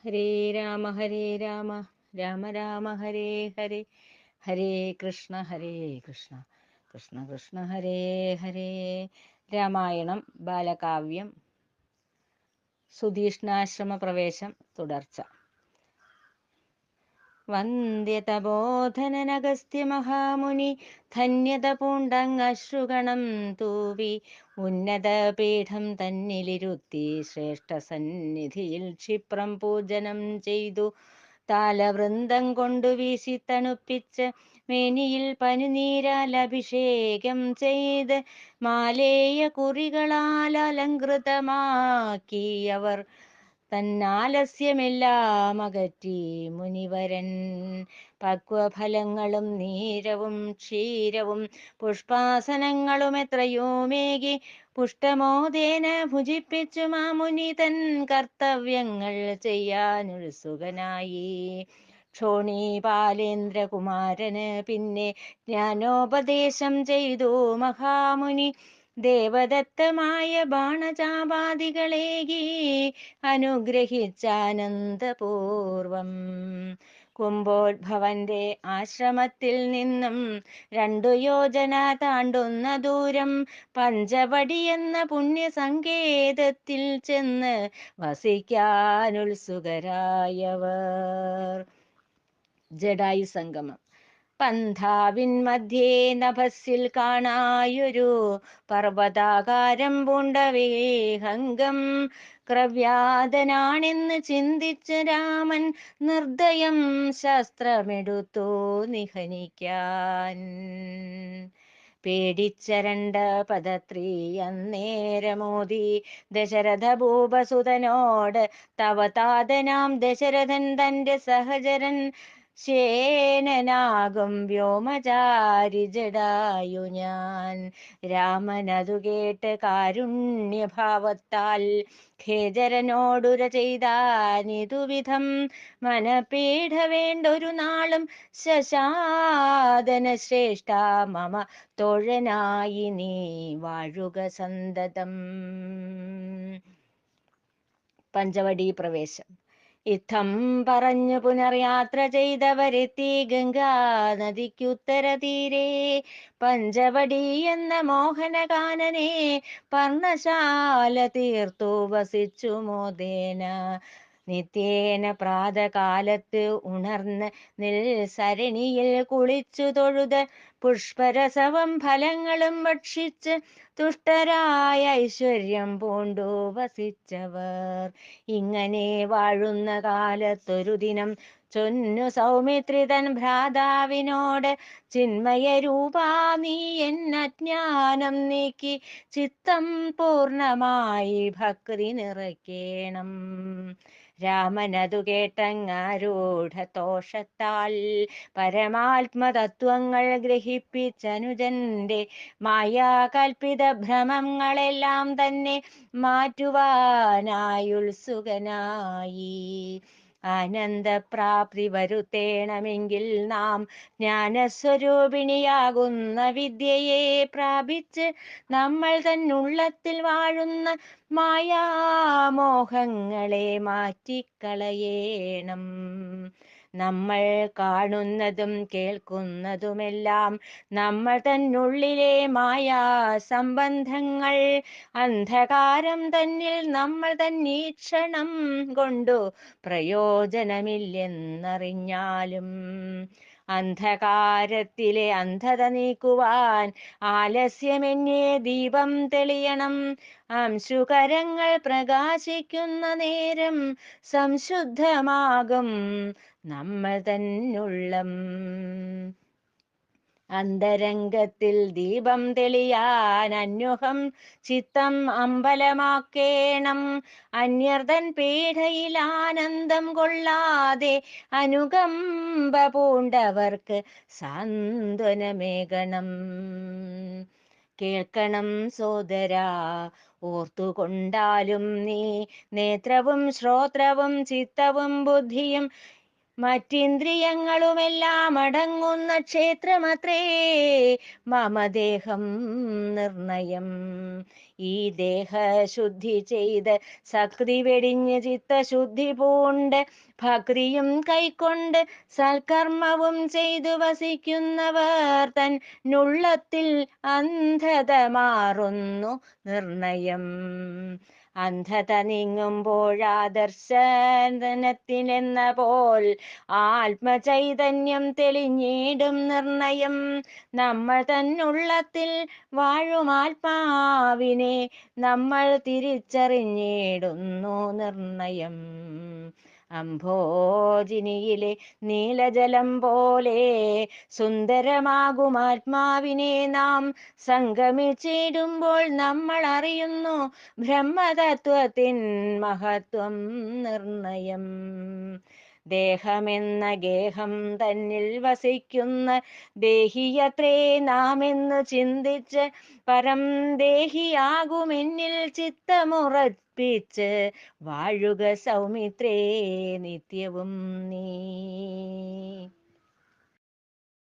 ഹരേ രാമ ഹരേ രാമ രാമ രാമ ഹരേ ഹരേ, ഹരേ കൃഷ്ണ കൃഷ്ണ കൃഷ്ണ ഹരേ ഹരേ. രാമായണം ബാലകാവ്യം സുധീഷ്ണാശ്രമ പ്രവേശം തുടർച്ച. വന്ദ്യതബോധനനഗസ്ത്യ മഹാമുനി ധന്യത പൂണ്ടങ്ങശ്രുഗണം തൂവി ഉന്നത പീഠം തന്നിലിരുത്തി ശ്രേഷ്ഠ സന്നിധിയിൽ ക്ഷിപ്രം പൂജനം ചെയ്തു. താലവൃന്ദം കൊണ്ടു വീശി തണുപ്പിച്ച് മേനിയിൽ പനിനീരാൽ അഭിഷേകം ചെയ്ത് മാലേയ കുറികളാൽ അലങ്കൃതമാക്കിയവർ തന്നാലസ്യമെല്ലാം അകറ്റി മുനിവരൻ. പക്വഫലങ്ങളും നീരവും ക്ഷീരവും പുഷ്പാസനങ്ങളും എത്രയോമേകി പുഷ്ടമോദേന ഭുജിപ്പിച്ചു മാമുനി തൻ കർത്തവ്യങ്ങൾ ചെയ്യാനുത്സുകനായി. ക്ഷോണീപാലേന്ദ്രകുമാരന് പിന്നെ ജ്ഞാനോപദേശം ചെയ്തു മഹാമുനി. ദേവദത്തമായ ബാണചാപാദികളേകി അനുഗ്രഹിച്ചാനന്ദപൂർവം. കുംഭോദ്ഭവന്റെ ആശ്രമത്തിൽ നിന്നും 2 യോജന താണ്ടുന്ന ദൂരം പഞ്ചവടി എന്ന പുണ്യസങ്കേതത്തിൽ ചെന്ന് വസിക്കാനുത്സുകരായവർ. ജഡായു സംഗമം. പന്ഥാവിൻ മധ്യേ നഭസ്സിൽ കാണായൊരു പർവ്വതാകാരം പൂണ്ടവേഹംഗം. ക്രവ്യാതനാണെന്ന് ചിന്തിച്ച രാമൻ നിർദ്ദയം ശസ്ത്രമെടുത്തു നിഹനിക്കാൻ. പേടിച്ചരണ്ട പദത്രീ അന്നേരമോദി ദശരഥ ഭൂപസുതനോട്, തവ താതനാം ദശരഥൻ തന്റെ സഹചരൻ ശേനനാകും വ്യോമചാരി ജഡായു ഞാൻ. രാമനതു കേട്ട് കാരുണ്യഭാവത്താൽ ഖേചരനോടുര ചെയ്താനിതുവിധം. മനപീഠ വേണ്ടൊരു നാളും ശശാദന ശ്രേഷ്ഠ മമ തോഴനായി നീ വാഴുക സന്തതം. പഞ്ചവടി പ്രവേശം. ഇത്തം പറഞ്ഞു പുനർയാത്ര ചെയ്തവരെത്തി ഗംഗാ നദിക്കുത്തര തീരെ. പഞ്ചവടി എന്ന മോഹനകാനനെ പർണശാല തീർത്തു വസിച്ചു മോദേന. നിത്യേന പ്രാതകാലത്ത് ഉണർന്ന് നിൽസരണിയിൽ കുളിച്ചു തൊഴുത് പുഷ്പരസവം ഫലങ്ങളും ഭക്ഷിച്ച് തുഷ്ടരായ ഐശ്വര്യം പൂണ്ടു വസിച്ചവർ. ഇങ്ങനെ വാഴുന്ന കാലത്തൊരു ദിനം ചൊന്നു സൗമിത്രി തൻ ഭ്രാതാവിനോട്, ചിന്മയരൂപാ നീ എന്നജ്ഞാനം നീക്കി ചിത്തം പൂർണമായി ഭക്തി നിറയ്ക്കേണം. രാമനതു കേട്ടങ്ങാരൂഢതോഷത്താൽ പരമാത്മതത്വങ്ങൾ ഗ്രഹിപ്പിച്ചനുജന്റെ മായാകൽപ്പിത ഭ്രമങ്ങളെല്ലാം തന്നെ മാറ്റുവാനായുത്സുകനായി. ആനന്ദപ്രാപ്തി വരുത്തേണമെങ്കിൽ നാം ജ്ഞാനസ്വരൂപിണിയാകുന്ന വിദ്യയെ പ്രാപിച്ച് നമ്മൾ തന്നുള്ളത്തിൽ വാഴുന്ന മായാമോഹങ്ങളെ മാറ്റിക്കളയേണം. നമ്മൾ കാണുന്നതും കേൾക്കുന്നതുമെല്ലാം നമ്മൾ തന്നുള്ളിലെ മായാ സംബന്ധങ്ങൾ. അന്ധകാരം തന്നിൽ നമ്മൾ തന്നീക്ഷണം കൊണ്ടു പ്രയോജനമില്ലെന്നറിഞ്ഞാലും അന്ധകാരത്തിലെ അന്ധത നീക്കുവാൻ ആലസ്യമെന്നേ ദീപം തെളിയണം. അംശുകരങ്ങൾ പ്രകാശിക്കുന്ന നേരം സംശുദ്ധമാകും നമ്മൾ തന്നുള്ളം. അന്തരംഗത്തിൽ ദീപം തെളിയാൻ അന്വഹം ചിത്തം അമ്പലമാക്കേണം. അന്യർതൻ പീഠയിൽ ആനന്ദം കൊള്ളാതെ അനുകമ്പ പൂണ്ടവർക്ക് സാന്ത്വനമേകണം. കേൾക്കണം സോദരാ, ഓർത്തുകൊണ്ടാലും നീ നേത്രവും ശ്രോത്രവും ചിത്തവും ബുദ്ധിയും മറ്റിന്ദ്രിയങ്ങളുമെല്ലാം അടങ്ങുന്ന ക്ഷേത്രമത്രേ മമദേഹം നിർണയം. ഈ ദേഹശുദ്ധി ചെയ്ത് ശക്തി വെടിഞ്ഞ് ചിത്തശുദ്ധി പൂണ്ട് ഭക്തിയും കൈക്കൊണ്ട് സൽക്കർമ്മവും ചെയ്തു വസിക്കുന്നവർ തൻ നുള്ളത്തിൽ അന്ധത മാറുന്നു നിർണയം. അന്ധത നീങ്ങുമ്പോഴാദർശനത്തിനെന്ന പോൽ ആത്മചൈതന്യം തെളിഞ്ഞിടും നിർണയം. നമ്മൾ തന്നുള്ളത്തിൽ വാഴും ആത്മാവിനെ നമ്മൾ തിരിച്ചറിഞ്ഞിടുന്നു നിർണയം. അംഭോജിനിയിലെ നീലജലം പോലെ സുന്ദരമാകും ആത്മാവിനെ നാം സംഗമിച്ചിടുമ്പോൾ നമ്മൾ അറിയുന്നു ബ്രഹ്മതത്വത്തിൻ മഹത്വം നിർണയം. ദേഹമെന്ന ഗേഹം തന്നിൽ വസിക്കുന്ന ദേഹിയത്രേ നാം എന്ന് ചിന്തിച്ച് പരം ദേഹിയാകുമെന്നിൽ ചിത്തമുറപ്പിച്ച് വാഴുക സൗമിത്രേ നിത്യവും നീ.